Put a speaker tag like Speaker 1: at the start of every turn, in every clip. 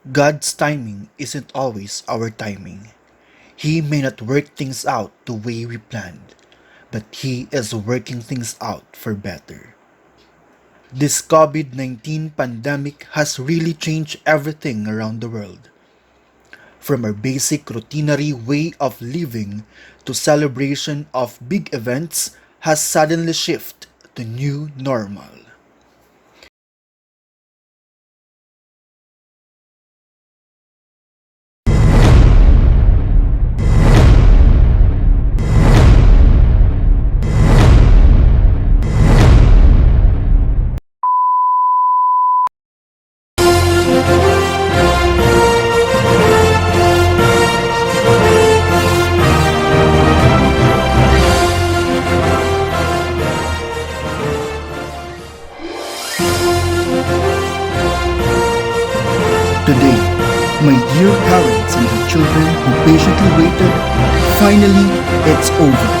Speaker 1: God's timing isn't always our timing. He may not work things out the way we planned, but He is working things out for better. This COVID 19 pandemic has really changed everything around the world. From our basic routinary way of living to celebration of big events has suddenly shifted to new normal. Today, my dear parents and your children who patiently waited, finally, it's over.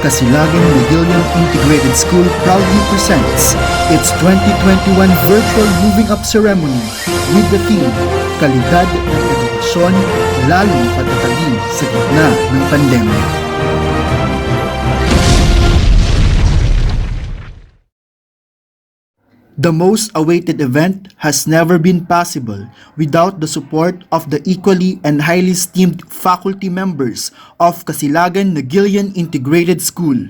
Speaker 1: Casilagan-Naguilian Integrated School proudly presents its 2021 virtual moving up ceremony with the theme, Kalidad ng Edukasyon, lalong patatagin sa gitna ng pandemya. The most awaited event has never been possible without the support of the equally and highly esteemed faculty members of Casilagan-Naguilian Integrated School.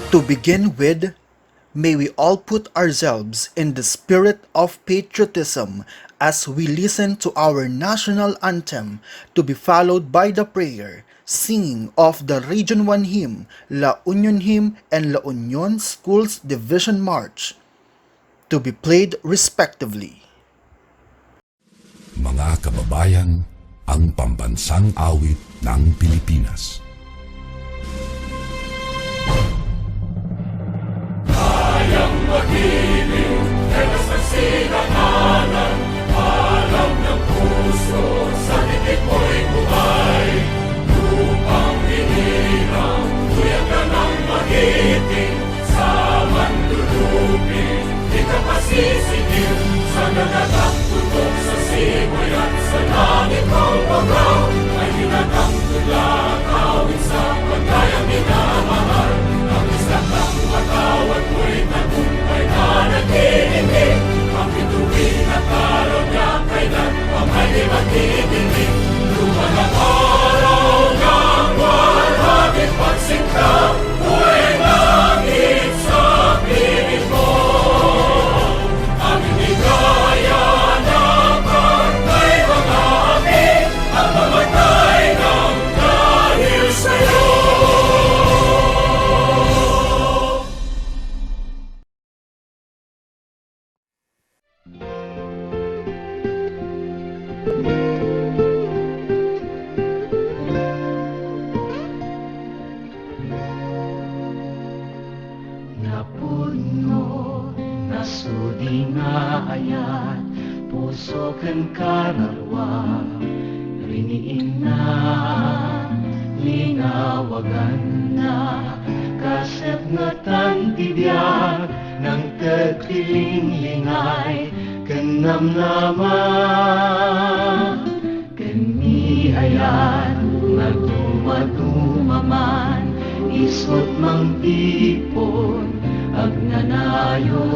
Speaker 1: To begin with, may we all put ourselves in the spirit of patriotism as we listen to our national anthem to be followed by the prayer, singing of the Region 1 hymn, La Union hymn, and La Union Schools Division March, to be played respectively.
Speaker 2: Mga kababayan, ang pambansang awit ng Pilipinas.
Speaker 3: Kayang magiliw, telas ng sinakanan, alam ng puso, sa titik mo'y buhay. Lupang hinirang, tuyang ka ng magiting, sa manlulupin, di ka pasisigiw, sa nagagang tutok sa simoy at sa langit mong pagaw, ay hinatang tulad, awit sa pagkayang minamahal, ang isang ng matawad mo'y tagumpay na nag-iindig, ang bituin at araw niya kailan pa may di magdidinig. Luman ang araw ng walhagit pagsinta, buhay langit sa piling mo. Aming ligaya na pagkay mga amin, ang mamatay ng dahil sa'yo.
Speaker 4: Napuno, nasudi nga ayat, puso kan kararwa, riniin na, linawagan na, kasep nga tantibiyag, ng tagtiling-lingay, kanamnama, kanihayan, nagduma-dumaman, isot mang tipon, agnanayo,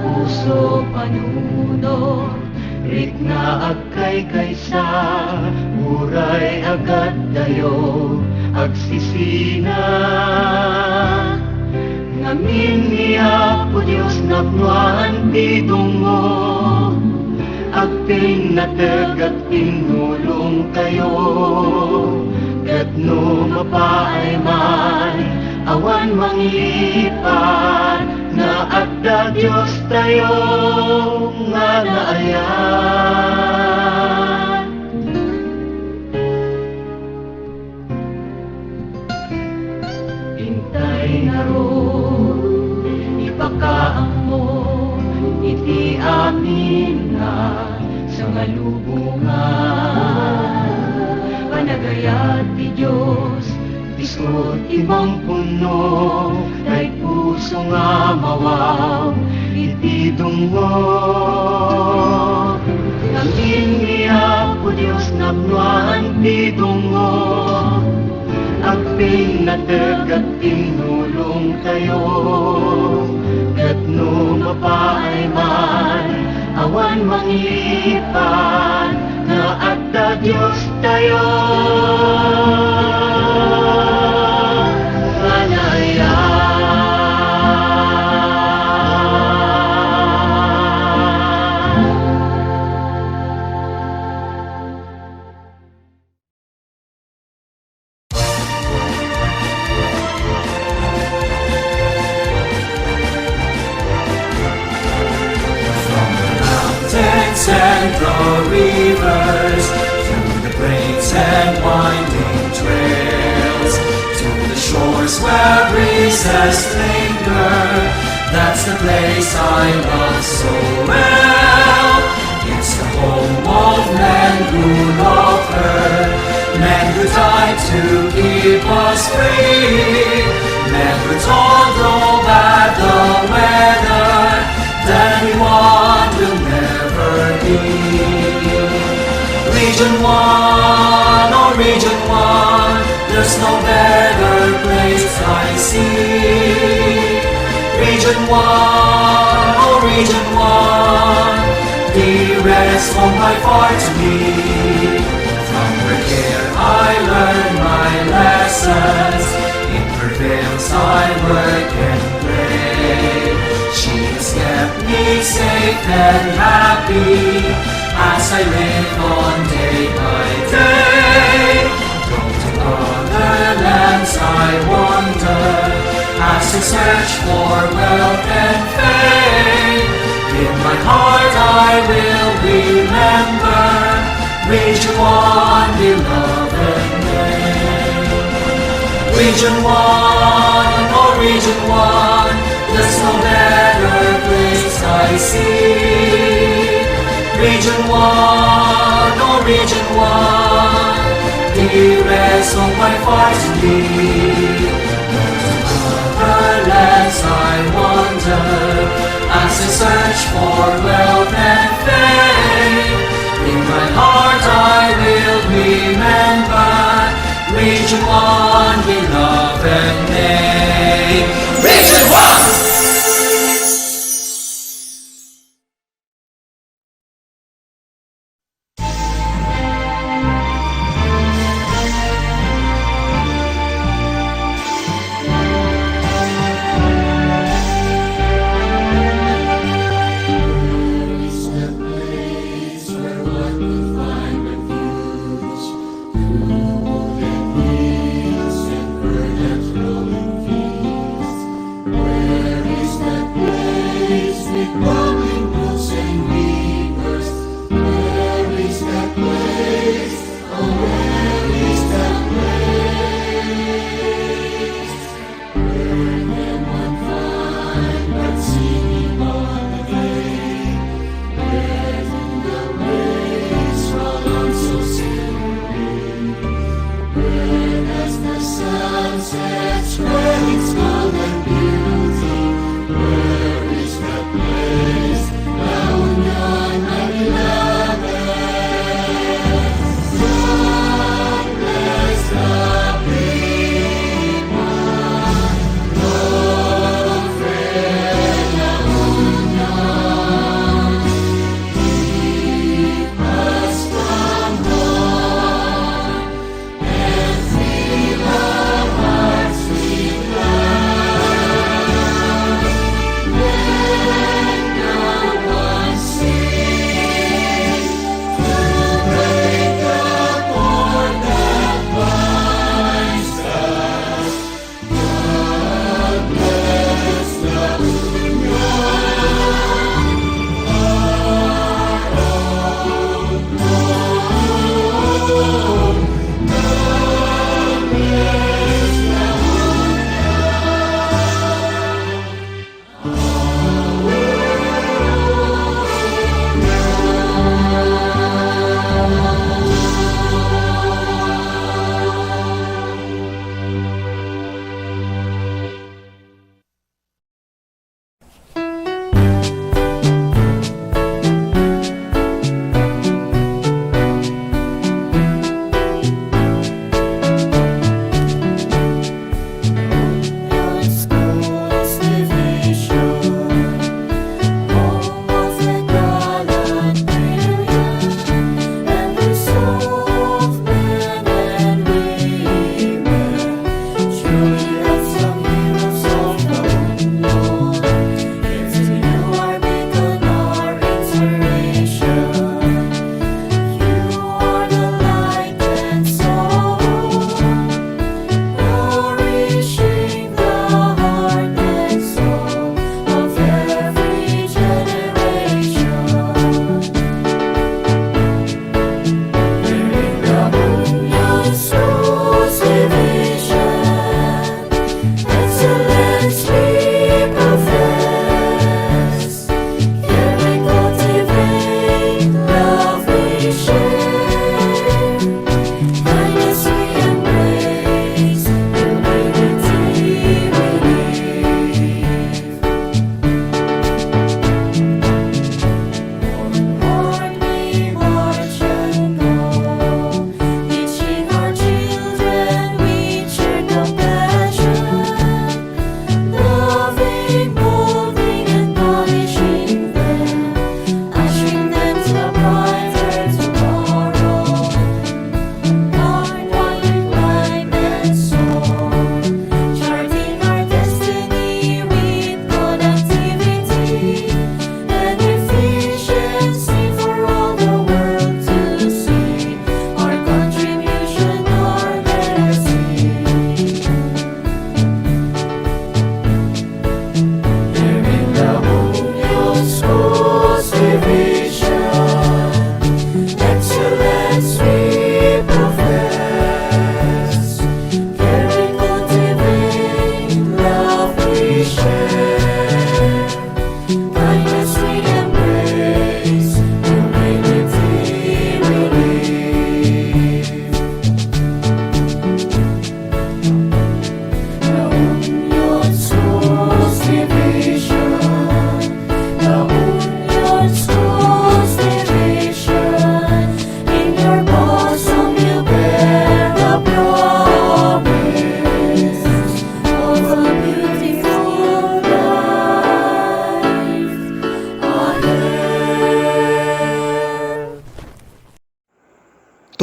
Speaker 4: puso panuno, rikna agkay kaysa, uray agad dayo, agsisina. Ngamin niya po Diyos napnuan bidong mo, agping natag at pinulong kayo, kat no mapaay man, awan manglipat, na adda Diyos tayo nga naayan. Hintay na ro, ipakaang mo, iti amin na sa malubungan. Panagayat ti Diyos, disot ibang puno, kay puso nga mawaw, iti dungo. Ngamin niya po Diyos napnuan ti dungo, agping natag at tinulong tayo, kat no mapaay man, awan manglipan, na adda Diyos tayo nga naayan.
Speaker 3: Mountains and the rivers, through the plains and winding trails, to the shores where breezes linger, that's the place I love so well. It's the home of men who love her, men who died to keep us free, men who told no bad the weather, that anyone will never be. Region 1, oh Region 1, there's no better place I see. Region 1, oh Region 1, dearest home by far to me. From her care I learn my lessons, in her veils I work and play. She has kept me safe and happy, as I live on day by day. From to other lands I wander, as I search for wealth and fame. In my heart I will remember Region 1, beloved name. Region 1, oh Region 1, there's no better place I see. Region 1, oh Region 1, dearest of my heart to me. To other lands I wander, as I search for wealth and fame. In my heart I will remember Region 1, beloved name. Region 1!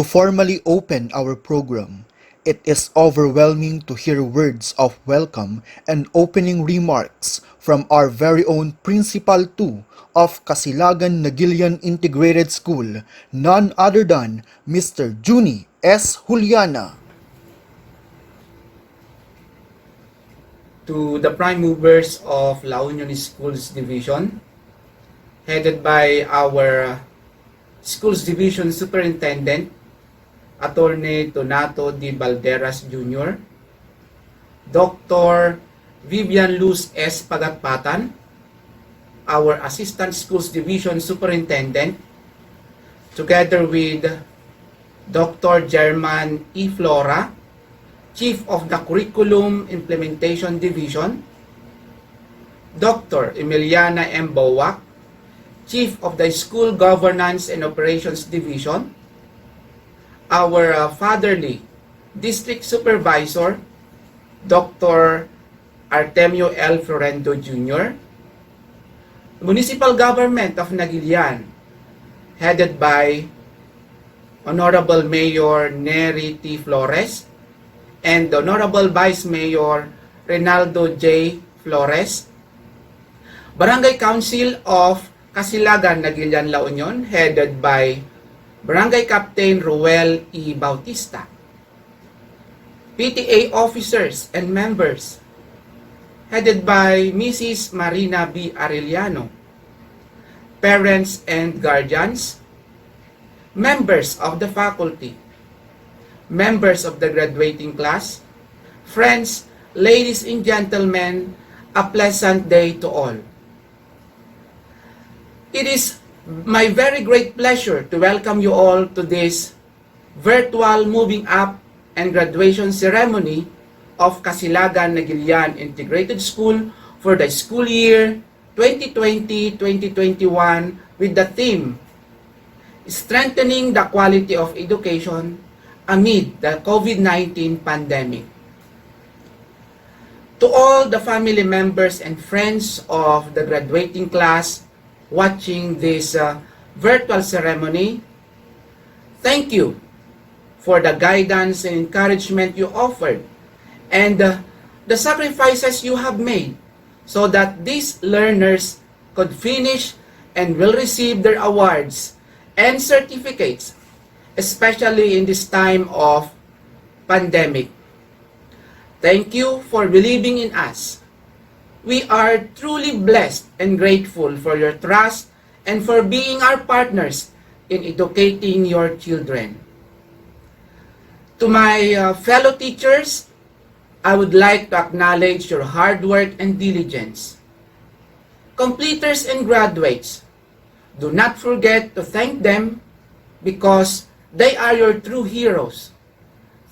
Speaker 1: To formally open our program, it is overwhelming to hear words of welcome and opening remarks from our very own Principal 2 of Casilagan-Naguilian Integrated School, none other than Mr. Juni S. Juliana.
Speaker 5: To the prime movers of La Union Schools Division, headed by our Schools Division Superintendent, Attorney Donato D. Balderas Jr., Dr. Vivian Luz S. Pagatpatan, our Assistant Schools Division Superintendent, together with Dr. German E. Flora, Chief of the Curriculum Implementation Division, Dr. Emiliana M. Bowak, Chief of the School Governance and Operations Division, our fatherly District Supervisor, Dr. Artemio L. Florendo Jr., Municipal Government of Naguilian, headed by Honorable Mayor Nery T. Flores and Honorable Vice Mayor Reynaldo J. Flores, Barangay Council of Casilagan-Naguilian, La Union, headed by Barangay Captain Ruel E. Bautista, PTA officers and members, headed by Mrs. Marina B. Arellano, parents and guardians, members of the faculty, members of the graduating class, friends, ladies and gentlemen, a pleasant day to all. It is my very great pleasure to welcome you all to this virtual moving up and graduation ceremony of Casilagan-Naguilian Integrated School for the school year 2020-2021 with the theme Strengthening the Quality of Education amid the COVID-19 pandemic. To all the family members and friends of the graduating class watching this virtual ceremony, thank you for the guidance and encouragement you offered and the sacrifices you have made so that these learners could finish and will receive their awards and certificates, especially in this time of pandemic. Thank you for believing in us. We are truly blessed and grateful for your trust and for being our partners in educating your children. To my fellow teachers, I would like to acknowledge your hard work and diligence. Completers and graduates, do not forget to thank them because they are your true heroes.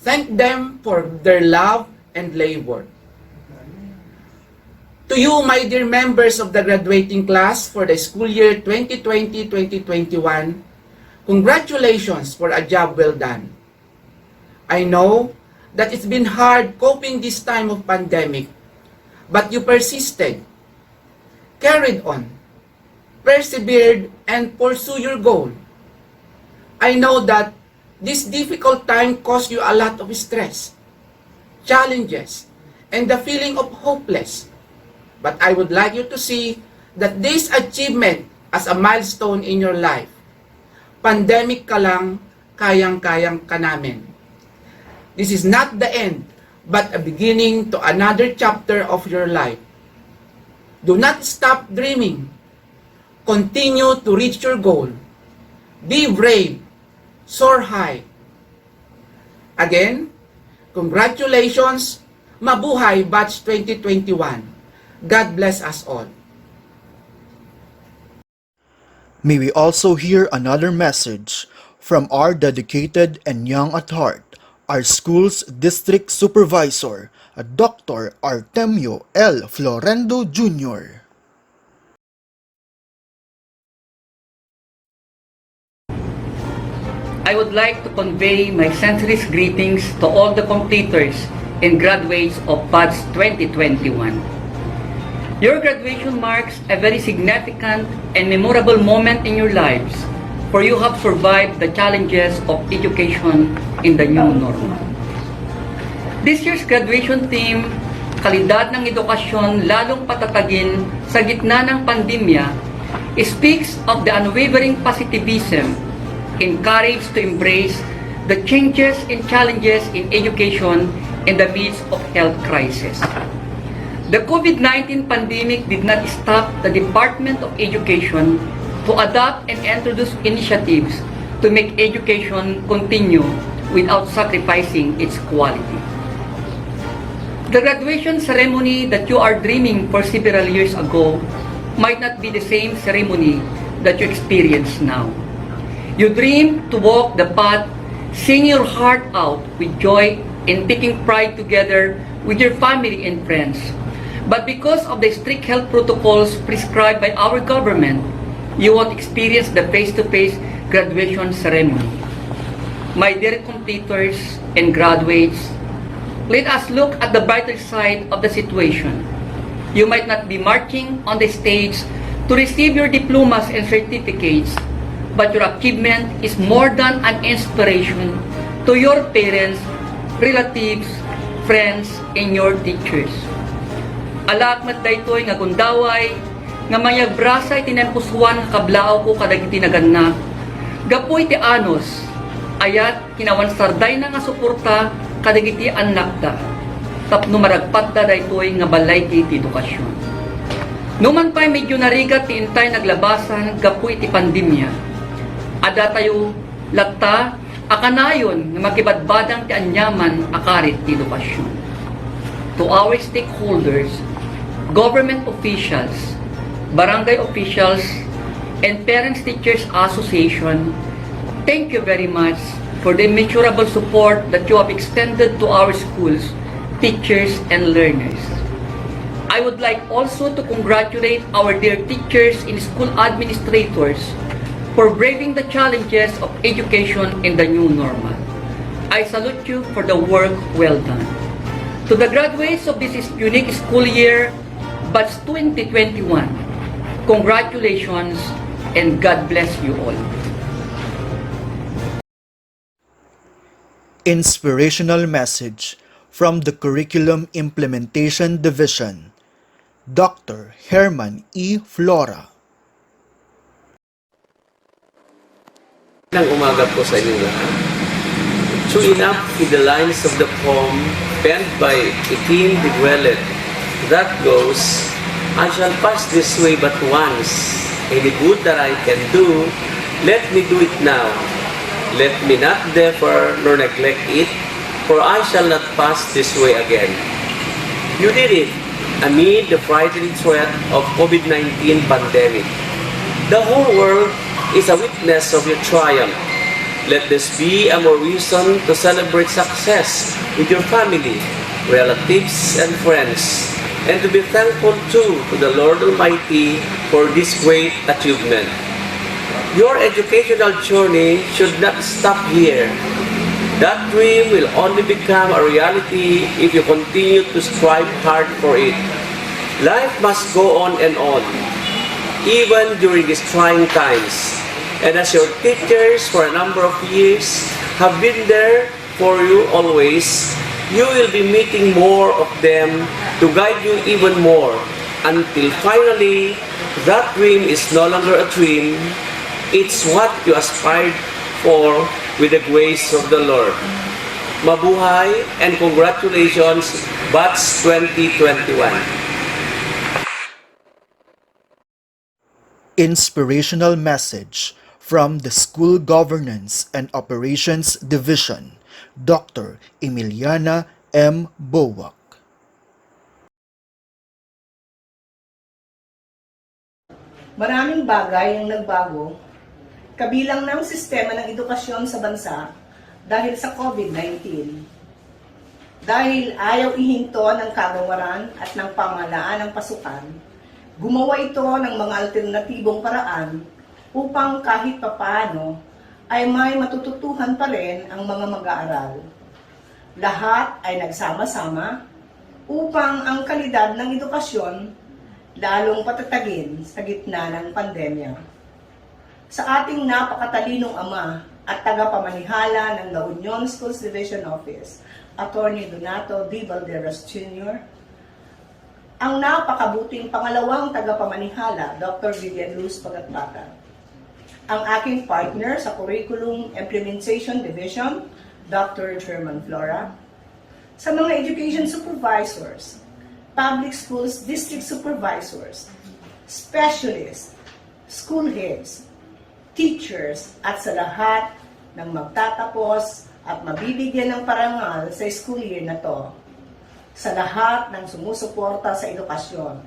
Speaker 5: Thank them for their love and labor. To you, my dear members of the graduating class for the school year 2020-2021, congratulations for a job well done. I know that it's been hard coping this time of pandemic, but you persisted, carried on, persevered, and pursue your goal. I know that this difficult time caused you a lot of stress, challenges, and the feeling of hopeless. But I would like you to see that this achievement as a milestone in your life. Pandemic ka lang, kayang-kayang ka namin. This is not the end, but a beginning to another chapter of your life. Do not stop dreaming. Continue to reach your goal. Be brave. Soar high. Again, congratulations. Mabuhay Batch 2021. God bless us all.
Speaker 1: May we also hear another message from our dedicated and young at heart, our school's district supervisor, Dr. Artemio L. Florendo Jr.
Speaker 6: I would like to convey my sincerest greetings to all the completers and graduates of Batch 2021. Your graduation marks a very significant and memorable moment in your lives, for you have survived the challenges of education in the new normal. This year's graduation theme, Kalidad ng Edukasyon Lalong Patatagin sa Gitna ng Pandemya, speaks of the unwavering positivism, encouraged to embrace the changes and challenges in education in the midst of health crisis. The COVID-19 pandemic did not stop the Department of Education to adopt and introduce initiatives to make education continue without sacrificing its quality. The graduation ceremony that you are dreaming for several years ago might not be the same ceremony that you experience now. You dream to walk the path, singing your heart out with joy and taking pride together with your family and friends. But because of the strict health protocols prescribed by our government, you won't experience the face-to-face graduation ceremony. My dear completers and graduates, let us look at the brighter side of the situation. You might not be marching on the stage to receive your diplomas and certificates, but your achievement is more than an inspiration to your parents, relatives, friends, and your teachers. Alakmat daytoy nga gundaway, nga mayag brasay tinempuswan nga kablao ko kadag tinaganna. Gapoy ti anos, ayat kinawan sarday na nga suporta kadag iti anak da. Tapno maragpat da daytoy nga balay ti edukasyon. Numan pa'y medyo narigat ti intay naglabasan gapoy ti pandemya. Ada tayo lakta akanayon nga makibadbadang ti anyaman akarit ti edukasyon. To our stakeholders, government officials, barangay officials, and Parents-Teachers Association, thank you very much for the immeasurable support that you have extended to our schools, teachers, and learners. I would like also to congratulate our dear teachers and school administrators for braving the challenges of education in the new normal. I salute you for the work well done. To the graduates of this unique school year, Batch 2021, congratulations and God bless you all.
Speaker 1: Inspirational message from the Curriculum Implementation Division, Dr. Herman E. Flora.
Speaker 7: Magandang umaga po sa inyo lahat. True enough in the lines of the poem penned by Casilagan-Naguilian that goes, I shall pass this way but once. Any good that I can do, let me do it now. Let me not defer nor neglect it, for I shall not pass this way again. You did it amid the frightening threat of COVID-19 pandemic. The whole world is a witness of your triumph. Let this be a more reason to celebrate success with your family, relatives, and friends, and to be thankful too to the Lord Almighty for this great achievement. Your educational journey should not stop here. That dream will only become a reality if you continue to strive hard for it. Life must go on and on, even during these trying times. And as your teachers for a number of years have been there for you always, you will be meeting more of them to guide you even more until finally that dream is no longer a dream. It's what you aspired for with the grace of the Lord. Mabuhay and congratulations, Batch 2021.
Speaker 1: Inspirational message from the School Governance and Operations Division, Dr. Emiliana M. Bowak.
Speaker 8: Maraming bagay ang nagbago, kabilang ng sistema ng edukasyon sa bansa dahil sa COVID-19. Dahil ayaw ihinto ng kagawaran at ng pamahalaan ng pasukan, gumawa ito ng mga alternatibong paraan upang kahit papaano ay may matututuhan pa rin ang mga mag-aaral. Lahat ay nagsama-sama upang ang kalidad ng edukasyon lalong patatagin sa gitna ng pandemya. sa ating napakatalinong ama at tagapamanihala ng La Union Schools Division Office, Attorney Donato D. Valderas Jr., ang napakabuting pangalawang tagapamanihala, Dr. Vivian Luz Pagatpatan, ang aking partner sa Curriculum Implementation Division, Dr. German Flora, sa mga education supervisors, public schools district supervisors, specialists, school heads, teachers, at sa lahat ng magtatapos at mabibigyan ng parangal sa school year na to. Sa lahat ng sumusuporta sa edukasyon,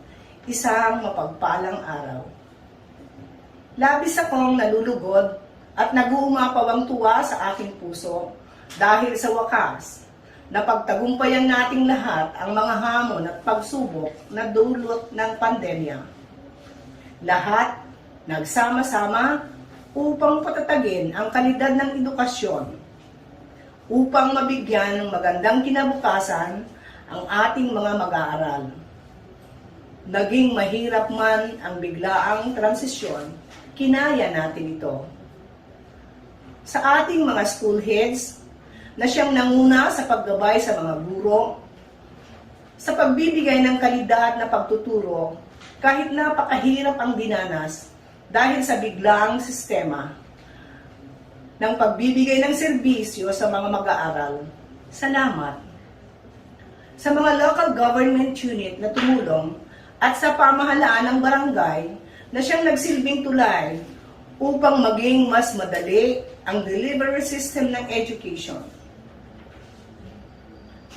Speaker 8: isang mapagpalang araw. Labis akong nalulugod at nag-uumapaw ang tuwa sa aking puso dahil sa wakas, napagtagumpayan nating lahat ang mga hamon at pagsubok na dulot ng pandemya. Lahat nagsama-sama upang patatagin ang kalidad ng edukasyon, upang mabigyan ng magandang kinabukasan ang ating mga mag-aaral. Naging mahirap man ang biglaang transisyon, kinaya natin ito. Sa ating mga school heads, na siyang nanguna sa paggabay sa mga guro, sa pagbibigay ng kalidad na pagtuturo, kahit napakahirap ang dinanas dahil sa biglaang sistema ng pagbibigay ng serbisyo sa mga mag-aaral. Salamat sa mga local government unit na tumulong at sa pamahalaan ng barangay na siyang nagsilbing tulay upang maging mas madali ang delivery system ng education.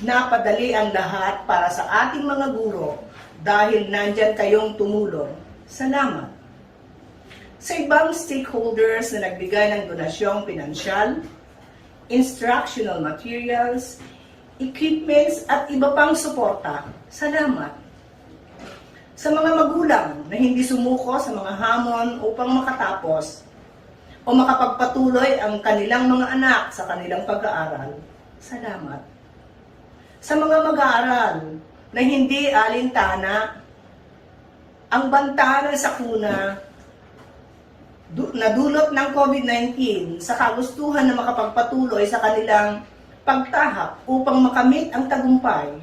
Speaker 8: Napadali ang lahat para sa ating mga guro dahil nandyan kayong tumulong. Salamat. Sa ibang stakeholders na nagbigay ng donasyong pinansyal, instructional materials, equipments at iba pang suporta. Salamat. Sa mga magulang na hindi sumuko sa mga hamon upang makatapos o makapagpatuloy ang kanilang mga anak sa kanilang pag-aaral. Salamat. Sa mga mag-aaral na hindi alintana ang banta ng sakuna na dulot ng COVID-19 sa kagustuhan na makapagpatuloy sa kanilang pagtahak upang makamit ang tagumpay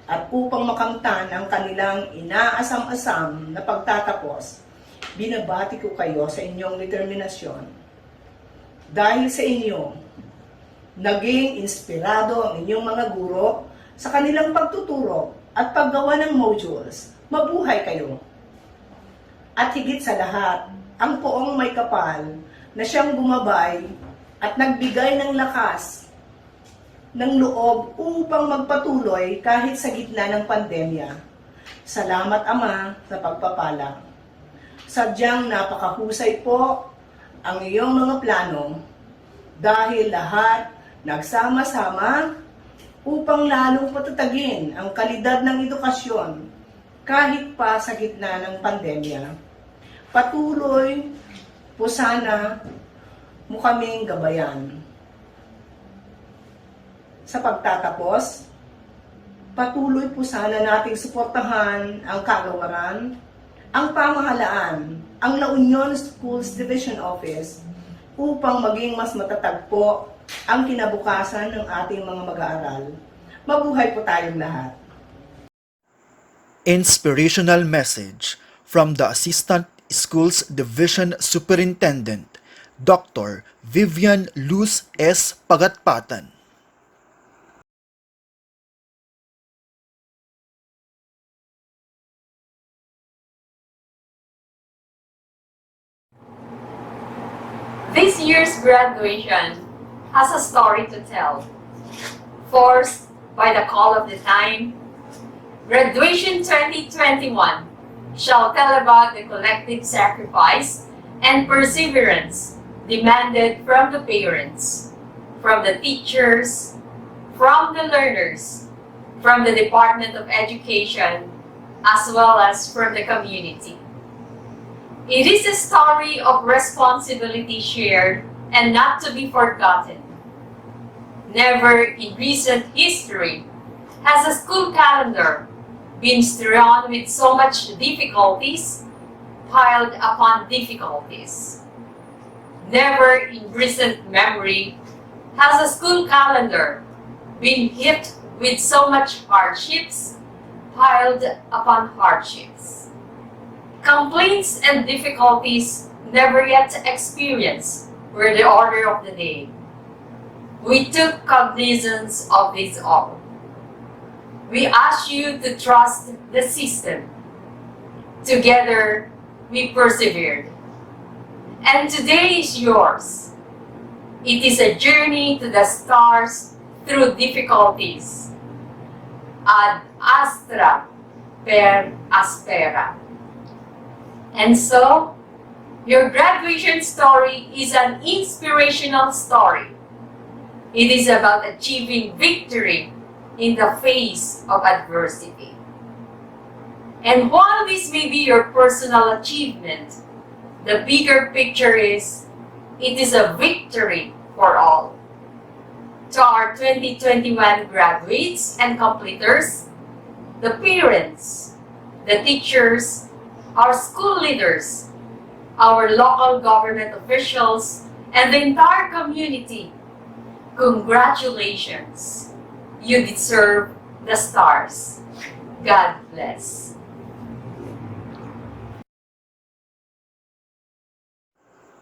Speaker 8: at upang makamtan ang kanilang inaasam-asam na pagtatapos, binabati ko kayo sa inyong determinasyon. Dahil sa inyo, naging inspirado ang inyong mga guro sa kanilang pagtuturo at paggawa ng modules. Mabuhay kayo! At higit sa lahat, ang poong may kapal na siyang bumabay at nagbigay ng lakas ng loob upang magpatuloy kahit sa gitna ng pandemya. Salamat, Ama, sa pagpapala. Sadyang napakahusay po ang iyong mga plano dahil lahat nagsama-sama upang lalong patatagin ang kalidad ng edukasyon kahit pa sa gitna ng pandemya. Patuloy po sana mo kaming gabayan. Sa pagtatapos, patuloy po sana nating suportahan ang kagawaran, ang pamahalaan, ang La Union Schools Division Office upang maging mas matatag po ang kinabukasan ng ating mga mag-aaral. Mabuhay po tayong lahat.
Speaker 1: Inspirational message from the Assistant Schools Division Superintendent, Dr. Vivian Luz S. Pagatpatan.
Speaker 9: This year's graduation has a story to tell. Forced by the call of the time, Graduation 2021 shall tell about the collective sacrifice and perseverance demanded from the parents, from the teachers, from the learners, from the Department of Education, as well as from the community. It is a story of responsibility shared and not to be forgotten. Never in recent history has a school calendar been strewn with so much difficulties piled upon difficulties. never in recent memory has a school calendar been hit with so much hardships piled upon hardships. Complaints and difficulties never yet experienced were the order of the day. We took cognizance of this all. We ask you to trust the system. Together, we persevered. And today is yours. It is a journey to the stars through difficulties. Ad astra per aspera. And so, your graduation story is an inspirational story. It is about achieving victory in the face of adversity. And while this may be your personal achievement, the bigger picture is, it is a victory for all. To our 2021 graduates and completers, the parents, the teachers, our school leaders, our local government officials, and the entire community, congratulations. You deserve the stars. God bless.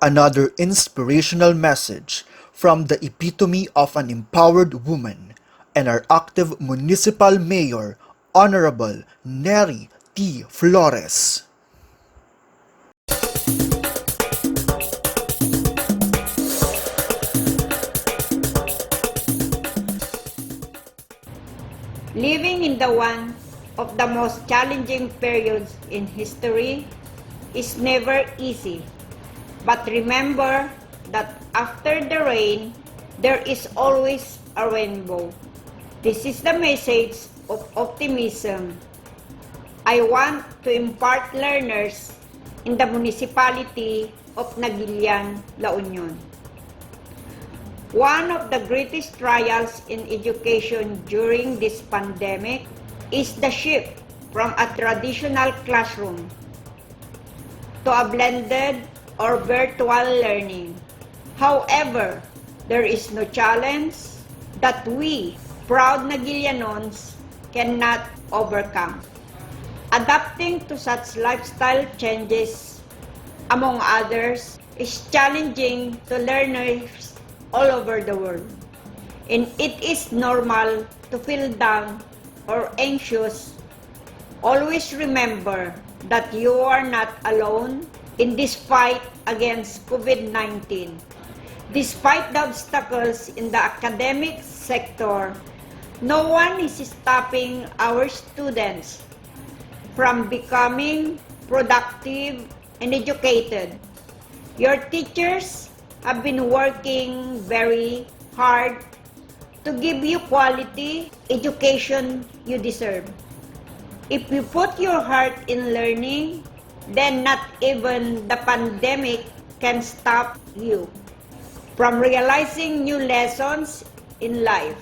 Speaker 1: Another inspirational message from the epitome of an empowered woman and our active municipal mayor, Honorable Neri T. Flores.
Speaker 10: Living in the one of the most challenging periods in history is never easy. But remember that after the rain, there is always a rainbow. This is the message of optimism I want to impart learners in the municipality of Naguilian, La Union. One of the greatest trials in education during this pandemic is the shift from a traditional classroom to a blended or virtual learning. However, there is no challenge that we, proud Naguilianons, cannot overcome. Adapting to such lifestyle changes, among others, is challenging to learners all over the world. And it is normal to feel down or anxious. Always remember that you are not alone in this fight against COVID-19. Despite the obstacles in the academic sector, no one is stopping our students from becoming productive and educated. Your teachers have been working very hard to give you quality education you deserve. If you put your heart in learning, then not even the pandemic can stop you from realizing new lessons in life.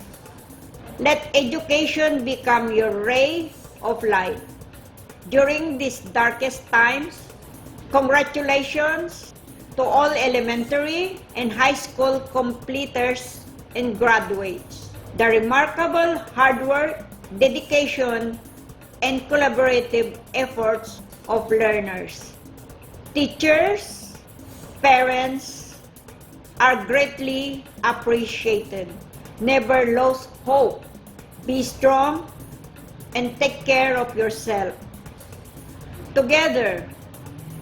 Speaker 10: Let education become your ray of light. During these darkest times, congratulations to all elementary and high school completers and graduates. The remarkable hard work, dedication, and collaborative efforts of learners. Teachers, parents are greatly appreciated. Never lose hope. Be strong and take care of yourself. Together,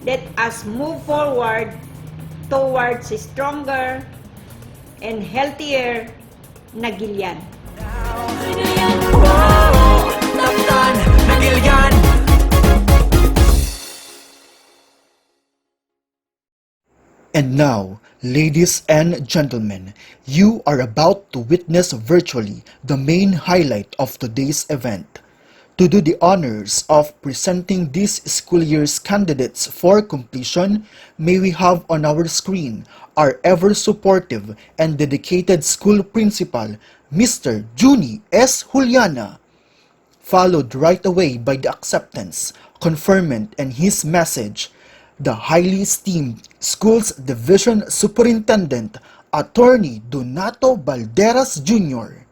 Speaker 10: let us move forward towards a stronger and healthier Naguilian.
Speaker 1: And now, ladies and gentlemen, you are about to witness virtually the main highlight of today's event. To do the honors of presenting this school year's candidates for completion, may we have on our screen our ever-supportive and dedicated school principal, Mr. Juni S. Juliana, followed right away by the acceptance, conferment, and his message, the highly esteemed Schools Division Superintendent, Attorney Donato Balderas Jr.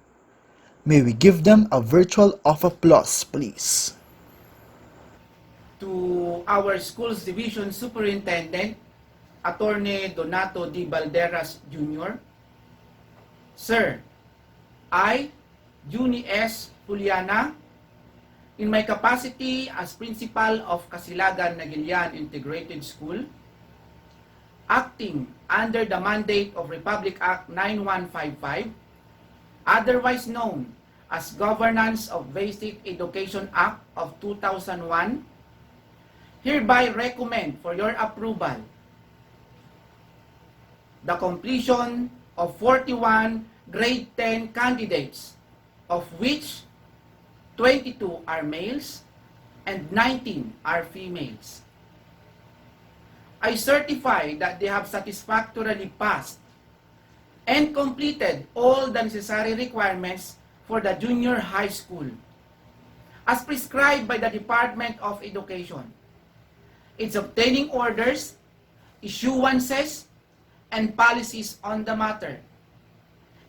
Speaker 1: May we give them a virtual of applause, please.
Speaker 5: To our Schools Division Superintendent, Attorney Donato D. Balderas Jr. Sir, I, Juni S. Juliana, in my capacity as Principal of Casilagan-Naguilian Integrated School, acting under the mandate of Republic Act 9155, otherwise known as Governance of Basic Education Act of 2001, hereby recommend for your approval the completion of 41 grade 10 candidates, of which 22 are males and 19 are females. I certify that they have satisfactorily passed and completed all the necessary requirements for the junior high school as prescribed by the Department of Education. It's obtaining orders, issuances, and policies on the matter,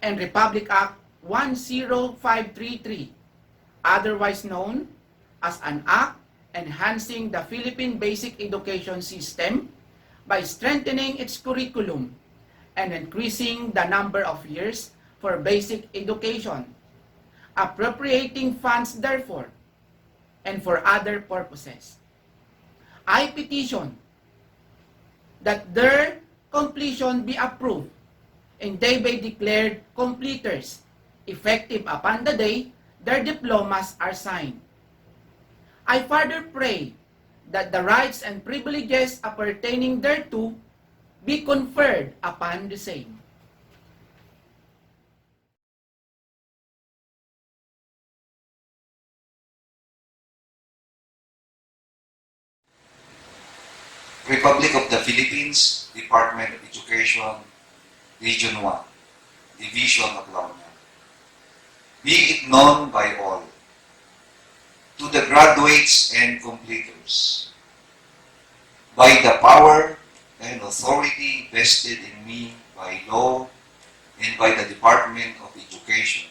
Speaker 5: and Republic Act 10533, otherwise known as an act enhancing the Philippine basic education system by strengthening its curriculum and increasing the number of years for basic education, appropriating funds therefore, and for other purposes. I petition that their completion be approved and they be declared completers, effective upon the day their diplomas are signed. I further pray that the rights and privileges appertaining thereto be conferred upon the same.
Speaker 11: Republic of the Philippines, Department of Education, Region 1, Division of La Union. Be it known by all, to the graduates and completers, by the power and authority vested in me by law and by the Department of Education,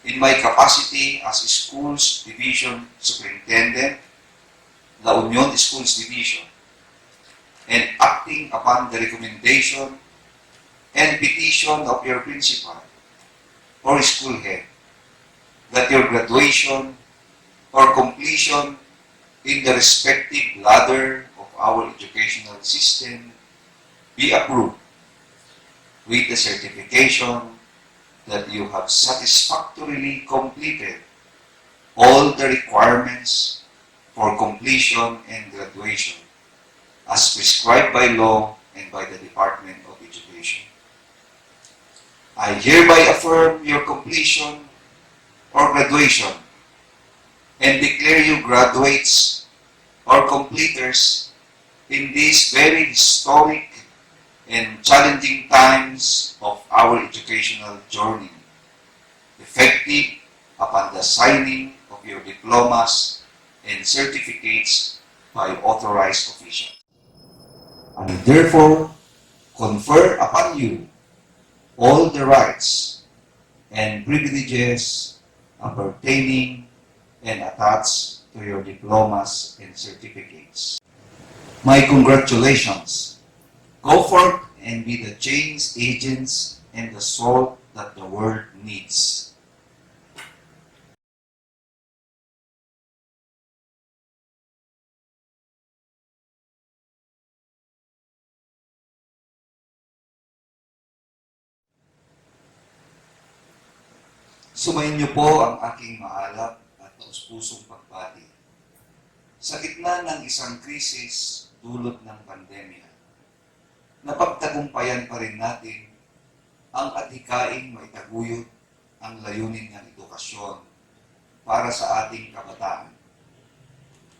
Speaker 11: in my capacity as Schools Division Superintendent, La Union Schools Division, and acting upon the recommendation and petition of your principal or school head, that your graduation or completion in the respective ladder of our educational system be approved with the certification that you have satisfactorily completed all the requirements for completion and graduation as prescribed by law and by the Department of Education. I hereby affirm your completion or graduation and declare you graduates or completers in these very historic and challenging times of our educational journey, effective upon the signing of your diplomas and certificates by authorized officials. And therefore confer upon you all the rights and privileges appertaining and attached to your diplomas and certificates. My congratulations. Go forth and be the change agents and the salt that the world needs. Sumayin niyo po ang aking maalap at taus-pusong pagbati. Sa gitna ng isang krisis dulot ng pandemya, napagtagumpayan pa rin natin ang adhikaing maitaguyod ang layunin ng edukasyon para sa ating kabataan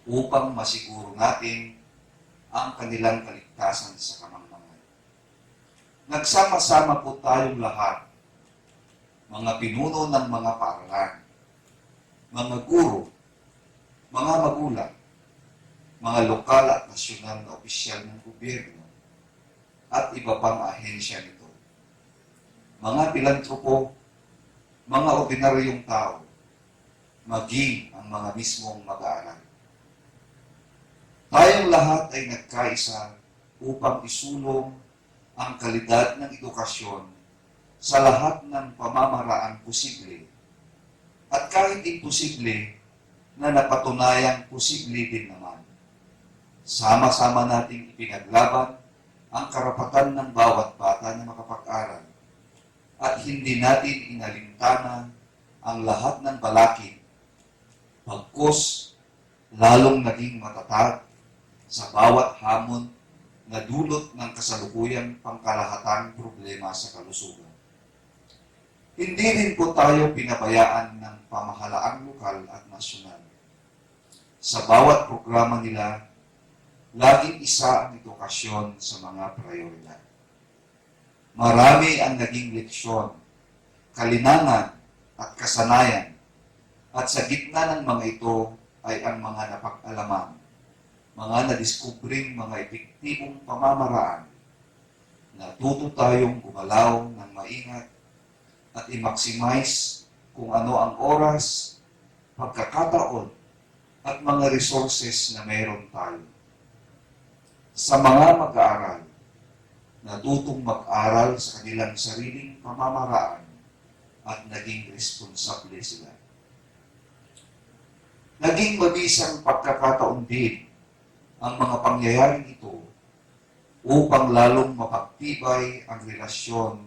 Speaker 11: upang masiguro natin ang kanilang kaligtasan sa kamangmangan. Nagsama-sama po tayong lahat, mga pinuno ng mga paaralan, mga guro, mga magulang, mga lokal at nasyonal na opisyal ng gobyerno, at iba pang ahensya nito. Mga pilantropo, mga ordinaryong tao, maging ang mga mismong mag-aaral. Tayong lahat ay nagkaisa upang isulong ang kalidad ng edukasyon sa lahat ng pamamaraan posible at kahit imposible na napatunayang posible din naman. Sama-sama nating ipinaglaban ang karapatan ng bawat bata na makapag-aral at hindi natin inalintana ang lahat ng balakid, bagkus lalong naging matatag sa bawat hamon na dulot ng kasalukuyang pangkalahatang problema sa kalusugan. Hindi rin po tayo pinabayaan ng pamahalaang lokal at nasyonal. Sa bawat programa nila, laging isa ang edukasyon sa mga prioridad. Marami ang naging leksyon, kalinangan at kasanayan, at sa gitna ng mga ito ay ang mga napag-alaman, mga nadiskubring mga epektibong pamamaraan. Natuto tayong gumalaw ng maingat at i-maximize kung ano ang oras, pagkakataon, at mga resources na mayroon tayo. Sa mga mag-aaral, natutong mag-aral sa kanilang sariling pamamaraan at naging responsable sila. Naging mabisang pagkakataon din ang mga pangyayaring ito upang lalong mapagtibay ang relasyon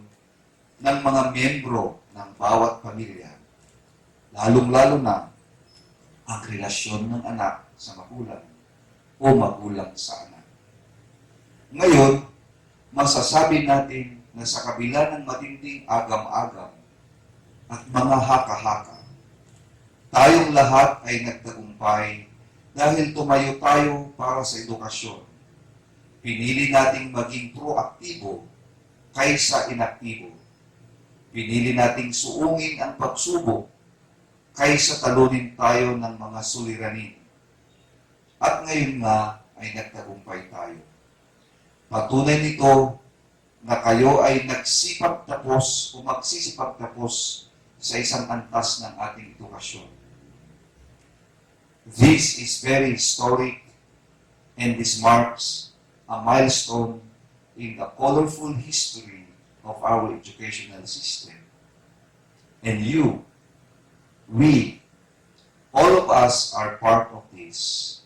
Speaker 11: ng mga miyembro ng bawat pamilya, lalong-lalo na ang relasyon ng anak sa magulang o magulang sa anak. Ngayon, masasabi natin na sa kabila ng matinding agam-agam at mga haka-haka, tayong lahat ay nagtagumpay dahil tumayo tayo para sa edukasyon. Pinili nating maging proaktibo kaysa inaktibo. Pinili nating suungin ang pagsubok kaysa talunin tayo ng mga suliranin. At ngayon nga ay nagtagumpay tayo. Patunay nito na kayo ay nagsipagtapos o magsisipagtapos sa isang antas ng ating edukasyon. This is very historic and this marks a milestone in the colorful history of our educational system. And you, we, all of us are part of this.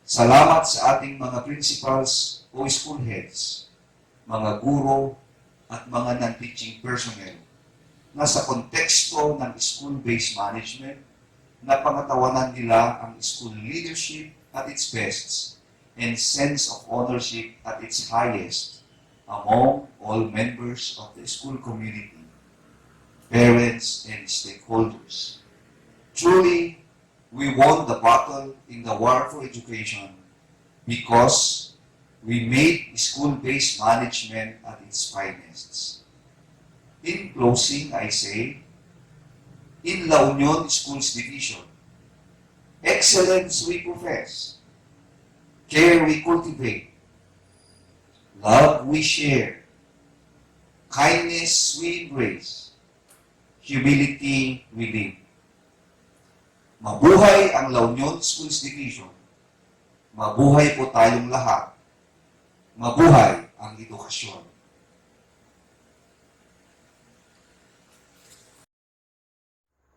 Speaker 11: Salamat sa ating mga principals o school heads, mga guro at mga non-teaching personnel na sa konteksto ng school-based management na pangatawanan nila ang school leadership at its best and sense of ownership at its highest among all members of the school community, parents, and stakeholders. Truly, we won the battle in the war for education because we made school-based management at its finest. In closing, I say, in La Union Schools Division, excellence we profess, care we cultivate, love we share, kindness we embrace, humility we live. Mabuhay ang La Union Schools Division. Mabuhay po tayong lahat. Mabuhay ang edukasyon.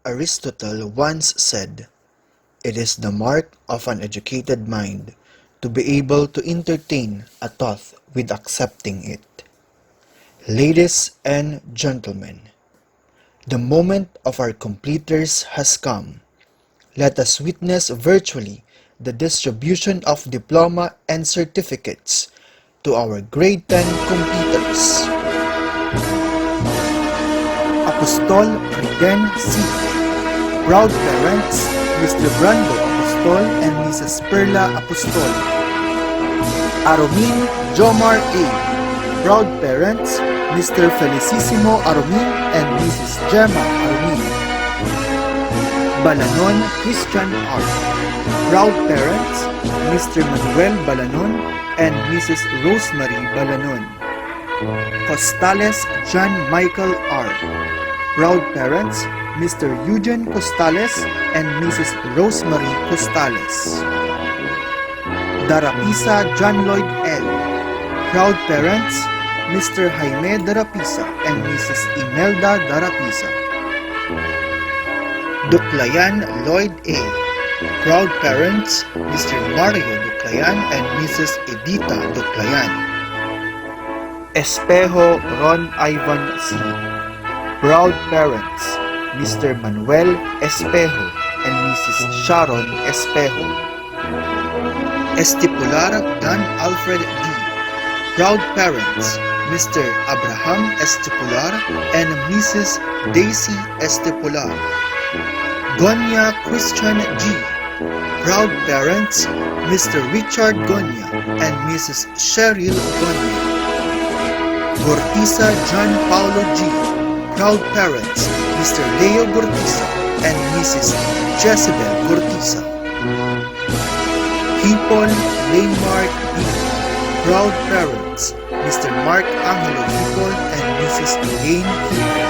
Speaker 1: Aristotle once said, "It is the mark of an educated mind to be able to entertain a thought with accepting it." Ladies and gentlemen, the moment of our completers has come. Let us witness virtually the distribution of diploma and certificates to our grade 10 completers. Apostol Riden City. Proud parents, Mr. Brando Apostol and Mrs. Perla Apostol. Aromin Jomar A. Proud parents, Mr. Felicissimo Aromin and Mrs. Gemma Aromin. Balanon Christian Art. Proud parents, Mr. Manuel Balanon and Mrs. Rosemary Balanon. Costales John Michael R. Proud parents, Mr. Eugene Costales and Mrs. Rosemary Costales. Darapisa John Lloyd L. Proud parents, Mr. Jaime Darapisa and Mrs. Imelda Darapisa. Duclayan Lloyd A. Proud parents, Mr. Mario Duclayan and Mrs. Edita Duclayan. Espejo Ron Ivan C. Proud parents, Mr. Manuel Espejo and Mrs. Sharon Espejo. Estipular Dan Alfred D. Proud parents, Mr. Abraham Estipular and Mrs. Daisy Estipular. Gonya Christian G. Proud parents, Mr. Richard Gonya and Mrs. Cheryl Gonya. Gortisa John Paulo G. Proud parents, Mr. Leo Gortisa and Mrs. Jezebel Gortisa. Hipon Lanemark B. Proud parents, Mr. Mark Angelo Hipon and Mrs. Elaine Hipon.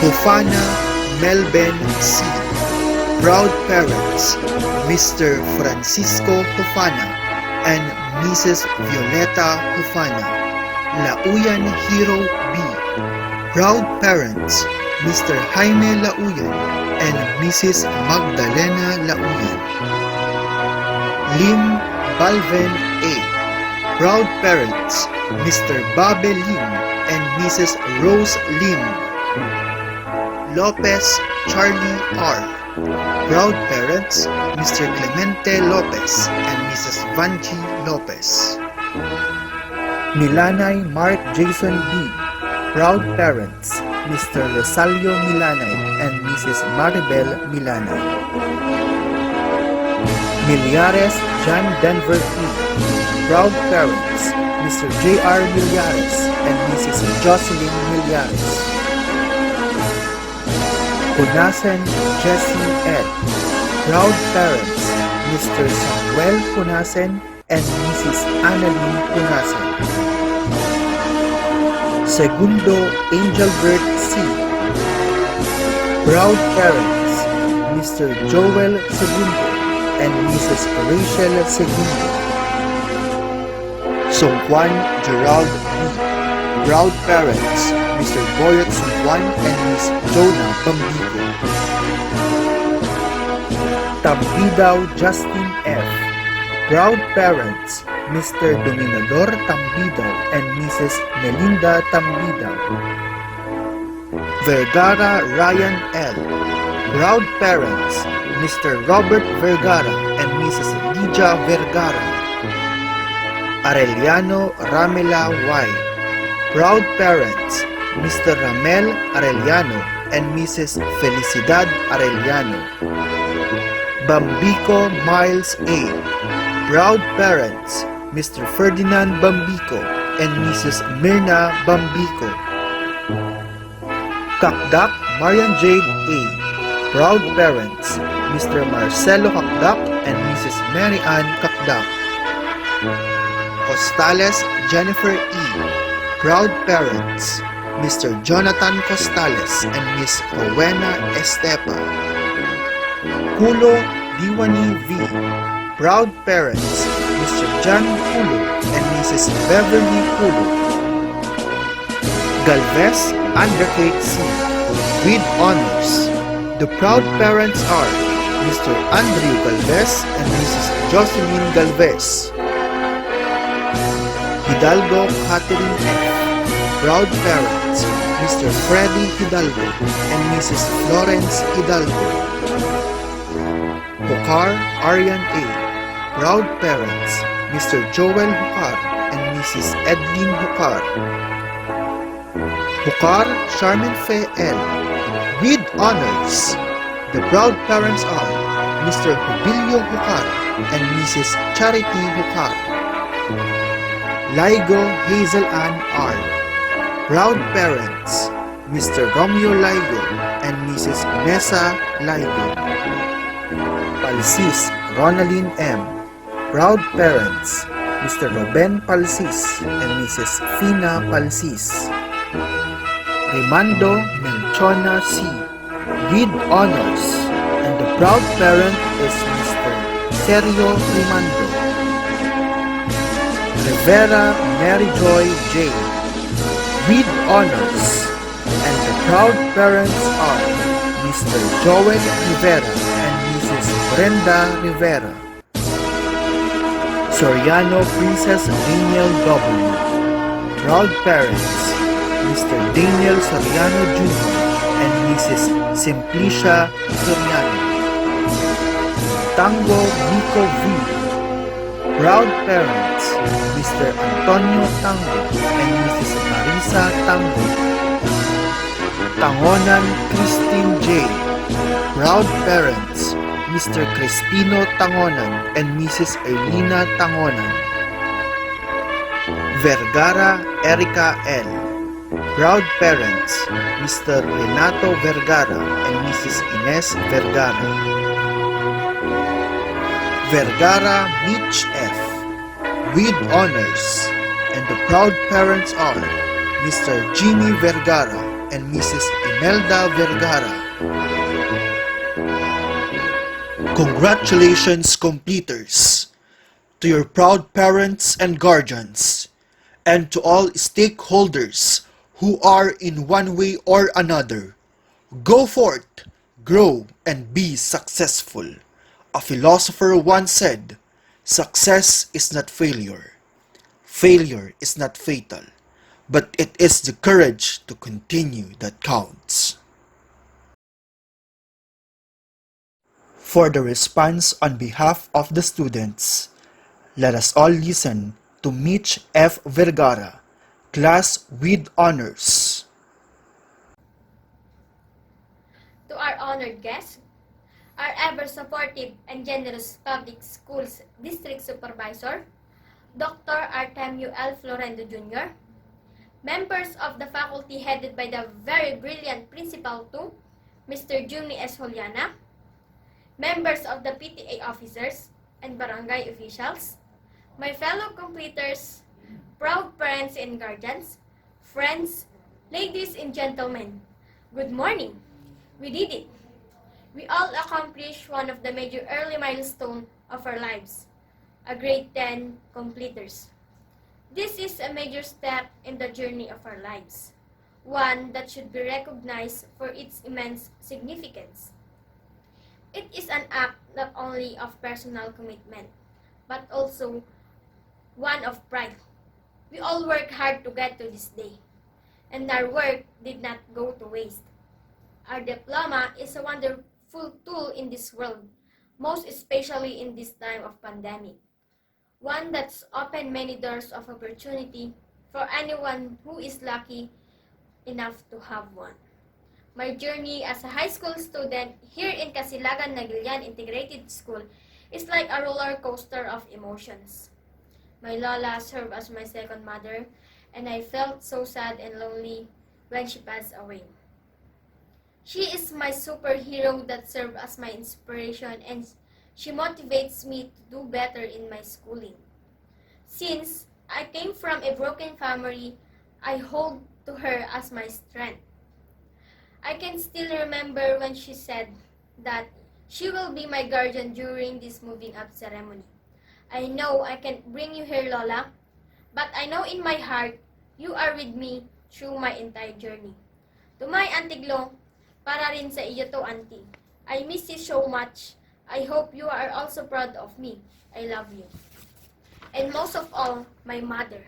Speaker 1: Hofana Melben C. Proud parents, Mr. Francisco Hofana and Mrs. Violeta Hofana. Lauyan Hero B. Proud parents, Mr. Jaime Lauyan and Mrs. Magdalena Lauyan. Lim Balven A. Proud parents, Mr. Babe Lim and Mrs. Rose Lim. Lopez Charlie R. Proud parents, Mr. Clemente Lopez and Mrs. Vanchi Lopez. Milanay Mark Jason B. Proud parents, Mr. Rosalio Milanay and Mrs. Maribel Milanay. Miliares John Denver E. Proud parents, Mr. J.R. Miliares and Mrs. Jocelyn Miliares. Punasan Jesse Ed. Proud parents, Mr. Samuel Punasan and Mrs. Annalyn Punasan. Segundo Angelbert C. Proud parents, Mr. Joel Segundo and Mrs. Rachel Segundo. Songjuan Gerald B. Proud parents, Mr. Boyot Songjuan and Miss Jonah Bambico. Tambidao Justin F. Proud parents, Mr. Dominador Tambidao and Mrs. Melinda Tambidao. Vergara Ryan L. Proud parents, Mr. Robert Vergara and Mrs. Lydia Vergara. Arellano Ramela Y. Proud parents, Mr. Ramel Arellano and Mrs. Felicidad Arellano. Bambico Miles A. Proud parents, Mr. Ferdinand Bambico and Mrs. Mirna Bambico. Kakdak Marian Jade A. Proud parents, Mr. Marcelo Kakdak and Mrs. Mary Ann Kakdak. Costales Jennifer E. Proud parents, Mr. Jonathan Costales and Miss Rowena Estepa. Kulo Diwani V. Proud parents, Mr. John Kulo and Mrs. Beverly Kulo. Galvez Undercate C. With honors. The proud parents are Mr. Andrew Galvez and Mrs. Jocelyn Galvez. Hidalgo Catherine F. Proud parents, Mr. Freddy Hidalgo and Mrs. Florence Hidalgo. Hukar Aryan A. Proud parents, Mr. Joel Hukar and Mrs. Edwin Hukar. Hukar Charmin Fe L. With honors. The proud parents are Mr. Jubilio Hukar and Mrs. Charity Hukar. Laigo Hazel Ann R. Proud parents, Mr. Romeo Laigo and Mrs. Nessa Laigo. Palsis Ronaldine M. Proud parents, Mr. Ruben Palsis and Mrs. Fina Palsis. Rimando Melchona C. with honors, and the proud parent is Mr. Sergio Rimando. Rivera Mary Joy J. with honors, and the proud parents are Mr. Joel Rivera and Mrs. Brenda Rivera. Soriano Princess Daniel W. Proud parents, Mr. Daniel Soriano Jr. and Mrs. Simplicia Soriano. Tango Nico V. Proud parents, Mr. Antonio Tango and Mrs. Marisa Tango. Tangonan Christine J. Proud parents, Mr. Crispino Tangonan and Mrs. Erlina Tangonan. Vergara Erica L. Proud parents, Mr. Renato Vergara and Mrs. Ines Vergara. Vergara Mitch F. with honors, and the proud parents are Mr. Jimmy Vergara and Mrs. Imelda Vergara. Congratulations, completers, to your proud parents and guardians, and to all stakeholders who are in one way or another. Go forth, grow, and be successful. A philosopher once said, "Success is not failure. Failure is not fatal, but it is the courage to continue that counts." For the response on behalf of the students, let us all listen to Mitch F. Vergara, class with honors.
Speaker 12: To our honored guests, our ever-supportive and generous Public Schools District Supervisor, Dr. Artemio L. Florendo Jr., members of the faculty headed by the very brilliant Principal 2, Mr. Juni S. Juliana, members of the PTA officers and barangay officials, my fellow completers, proud parents and guardians, friends, ladies and gentlemen, good morning. We did it. We all accomplished one of the major early milestones of our lives, a grade 10 completers. This is a major step in the journey of our lives, one that should be recognized for its immense significance. It is an act not only of personal commitment, but also one of pride. We all worked hard to get to this day, and our work did not go to waste. Our diploma is a wonderful tool in this world, most especially in this time of pandemic. One that's opened many doors of opportunity for anyone who is lucky enough to have one. My journey as a high school student here in Casilagan-Naguilian Integrated School is like a roller coaster of emotions. My Lola served as my second mother, and I felt so sad and lonely when she passed away. She is my superhero that served as my inspiration, and she motivates me to do better in my schooling. Since I came from a broken family, I hold to her as my strength. I can still remember when she said that she will be my guardian during this moving up ceremony. I know I can't bring you here, Lola, but I know in my heart you are with me through my entire journey. To my Auntie Glo, para rin sa iyo to, Auntie. I miss you so much. I hope you are also proud of me. I love you. And most of all, my mother.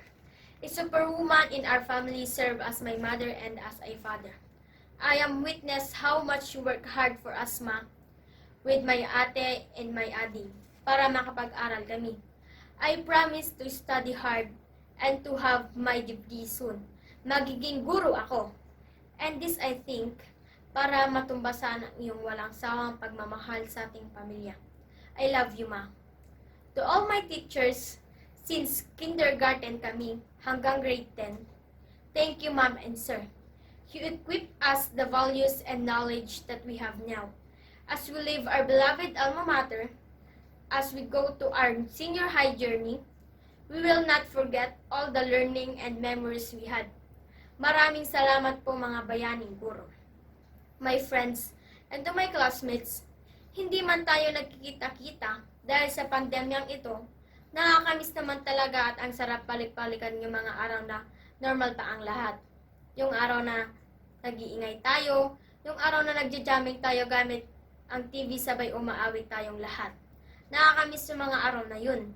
Speaker 12: A superwoman in our family served as my mother and as a father. I am witness how much you work hard for us, Ma, with my ate and my adi, para makapag-aral kami. I promise to study hard and to have my degree soon. Magiging guro ako. And this, I think, para matumbasan ang iyong walang sawang pagmamahal sa ating pamilya. I love you, Ma. To all my teachers, since kindergarten kami hanggang grade 10, thank you, Ma'am and Sir. You equip us the values and knowledge that we have now. as we leave our beloved alma mater, as we go to our senior high journey, we will not forget all the learning and memories we had. Maraming salamat po mga bayaning guro. My friends and to my classmates, hindi man tayo nagkikita-kita dahil sa pandemyang ito, nakakamiss naman talaga at ang sarap balik-balikan yung mga araw na normal pa ang lahat. Yung araw na nag-iingay tayo, yung araw na nagja-jamming tayo gamit ang TV sabay umaawit tayong lahat. Nakakamiss yung mga araw na yun.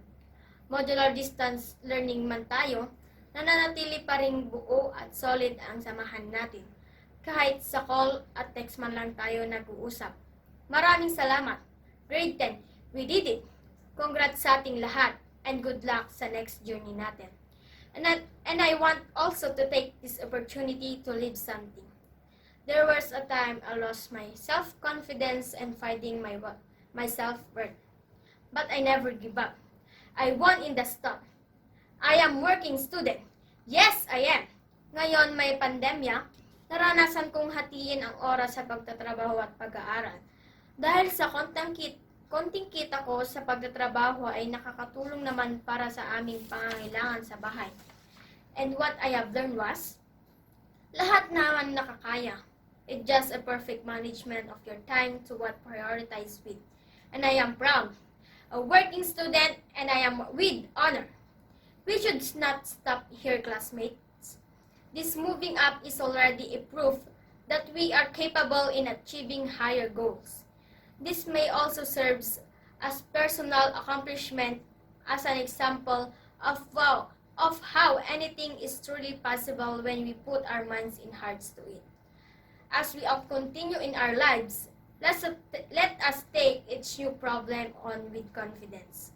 Speaker 12: Modular distance learning man tayo, nananatili pa rin buo at solid ang samahan natin. Kahit sa call at text man lang tayo nag-uusap. Maraming salamat. Grade 10, we did it. Congrats sa ating lahat and good luck sa next journey natin. And I want also to take this opportunity to leave something. There was a time I lost my self-confidence and finding my self-worth. But I never give up. I won in the stop. I am working student. Yes, I am. Ngayon may pandemya, naranasan kong hatiin ang oras sa pagtatrabaho at pag-aaral. Dahil sa konting kita ko sa pagtatrabaho ay nakakatulong naman para sa aming pangangailangan sa bahay. And what I have learned was, lahat naman nakakaya. It's just a perfect management of your time to what prioritize with. And I am proud. A working student, and I am with honor. We should not stop here, classmates. This moving up is already a proof that we are capable in achieving higher goals. This may also serve as personal accomplishment as an example of how anything is truly possible when we put our minds and hearts to it. As we continue in our lives, let us take each new problem on with confidence,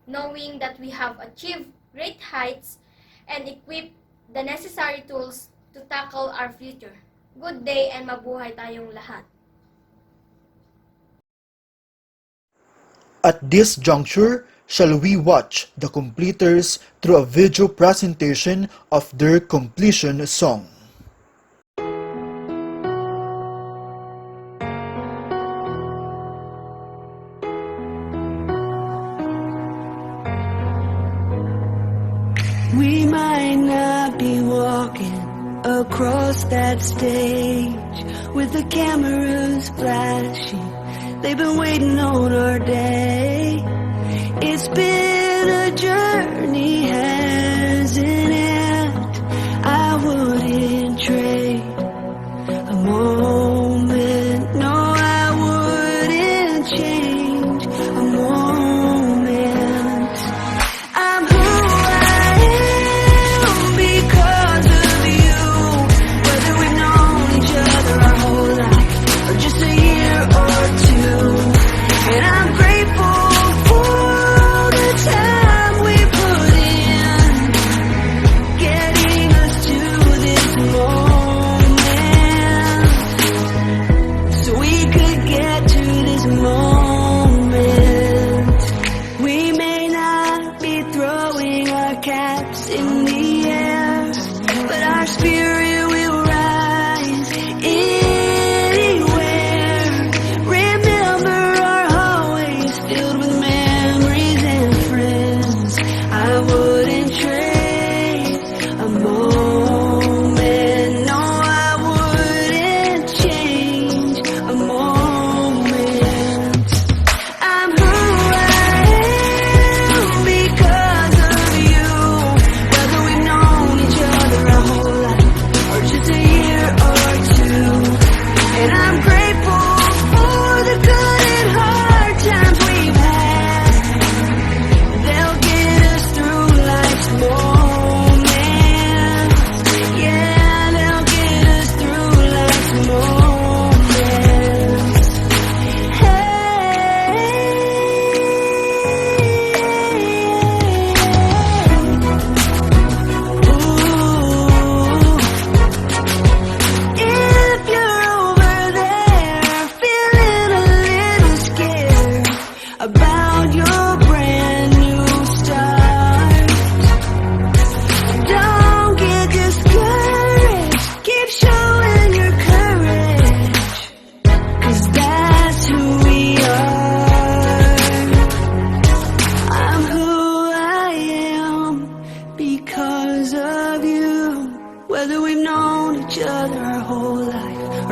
Speaker 12: knowing that we have achieved great heights and equipped the necessary tools to tackle our future. Good day and mabuhay tayong lahat.
Speaker 1: At this juncture, shall we watch the completers through a video presentation of their completion song.
Speaker 13: We might not be walking across that stage with the cameras flashing. They've been waiting on our day. It's been a journey, hasn't it? I wouldn't trade a moment. No, I wouldn't change a moment. I'm who I am because of you. Whether we've known each other our whole life or just a year or two. And I'm grateful for the time we put in.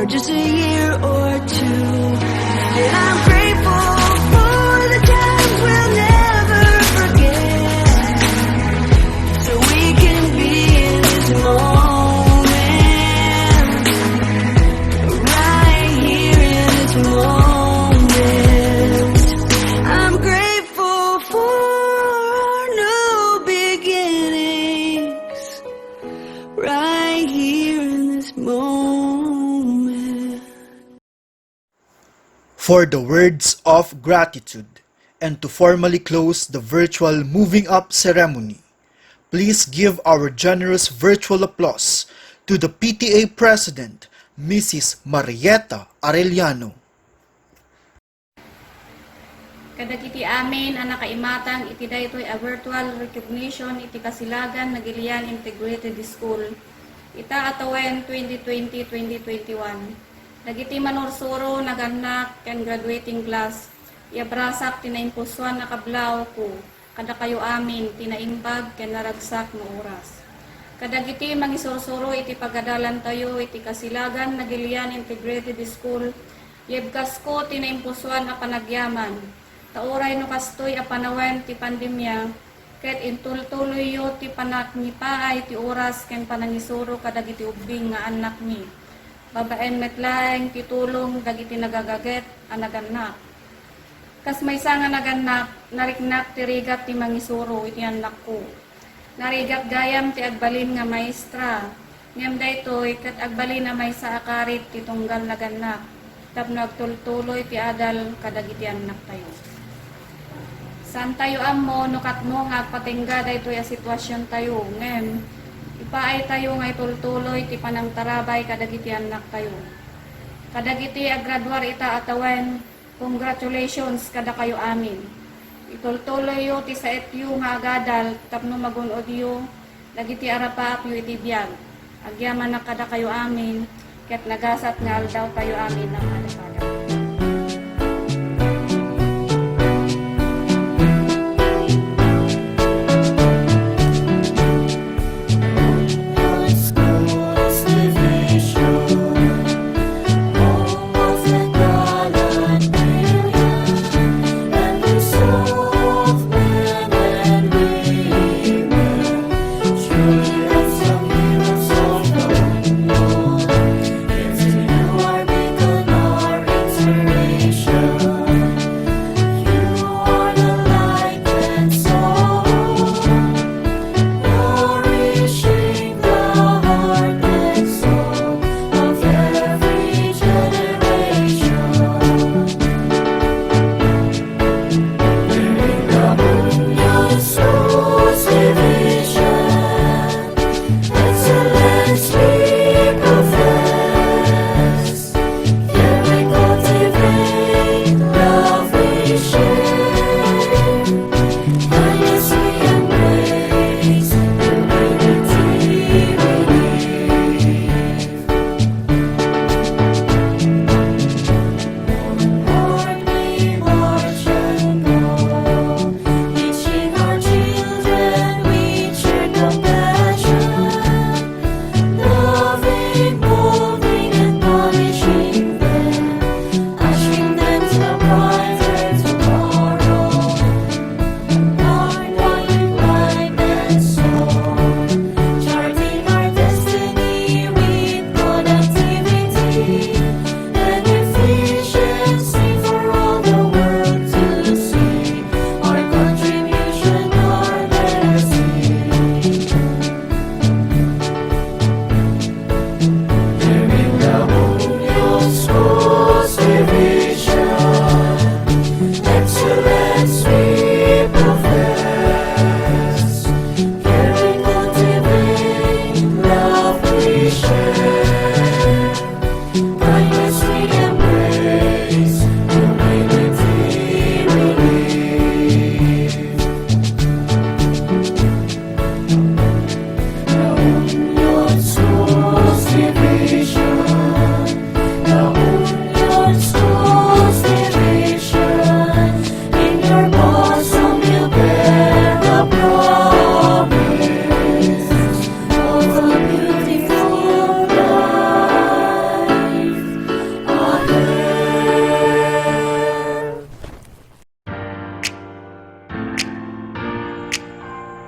Speaker 13: or just a year or two. And I'm grateful for the times we'll never forget, so we can be in this moment, right here in this moment. I'm grateful for our new beginnings, right here in this moment.
Speaker 1: For the words of gratitude and to formally close the virtual moving up ceremony, please give our generous virtual applause to the PTA President, Mrs. Marietta Arellano.
Speaker 14: Kadagiti amin ang nakaimatang iti daytoy a virtual recognition iti Casilagan-Naguilian Integrated School. Ita atawen 2020-2021. Dagiti manursuro naganak ken graduating class. Iabrasak tinaimpusuan na kablaw ko. Kada kayo amin tinaimbag ken naragsak no oras. Kadagiti mangisursuro iti pagadalan tayo iti Casilagan-Naguilian Integrated School. Yebkas ko tinaimpusuan na panagyaman. Tauray no kastoy a panawen ti pandemya, ket intultuloy yo ti panak ni paay ti oras ken panangisuro kadagiti ubing nga anak ni. Babaen metlaeng ti tulong dagiti nagagaget a naganak. Kas maysa nga naganak, nariknak ti rigat ti mangisuro iti anak ko. Narigat gayam ti agbalin nga maestra. Ngem daytoy ket agbalin na maysa akarit ti tunggal naganak. Tapno agtultuloy ti adal kadagiti anak tayo. Saan tayo ammo, nukat mo nga patingga daytoy a sitwasyon tayo. Ngem, ipaay tayo nga itultuloy ti panangtarabay kadagiti anak tayo. Kadagiti agradwar ita atawen, congratulations kada kayo amin. Itultuloy yo ti sa etyo nga agadal, tapno magunod yo, dagiti arapa yu iti biyag. Agyaman na kada kayo amin, ket nagasat nga aldaw tayo amin ng kadakada.
Speaker 3: Our beacon, our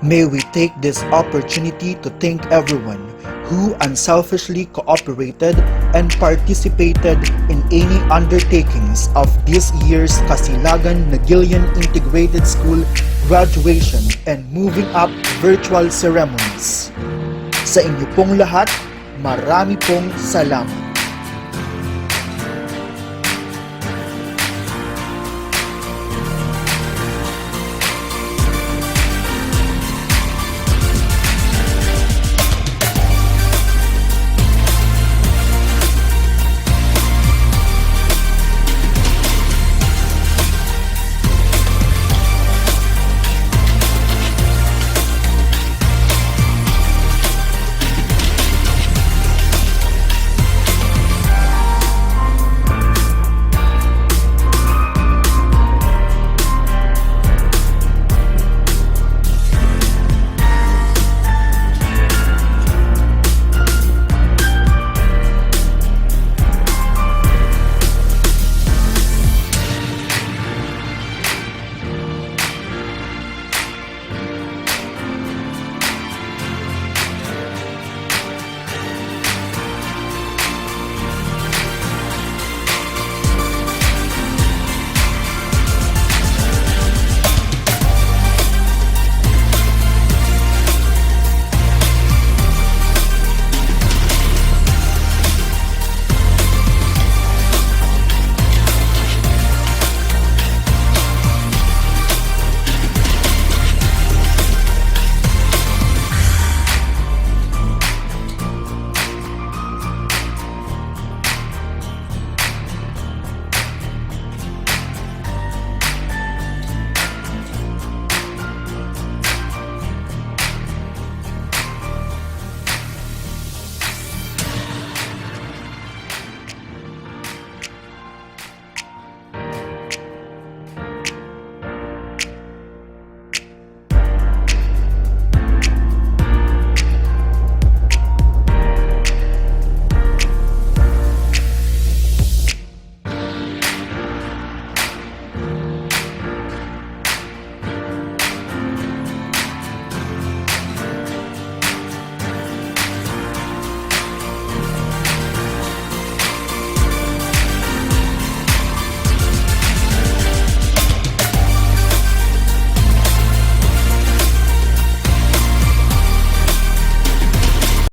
Speaker 1: May we take this opportunity to thank everyone who unselfishly cooperated and participated in any undertakings of this year's Casilagan-Naguilian Integrated School graduation and moving up virtual ceremonies. Sa inyo pong lahat, marami pong salamat.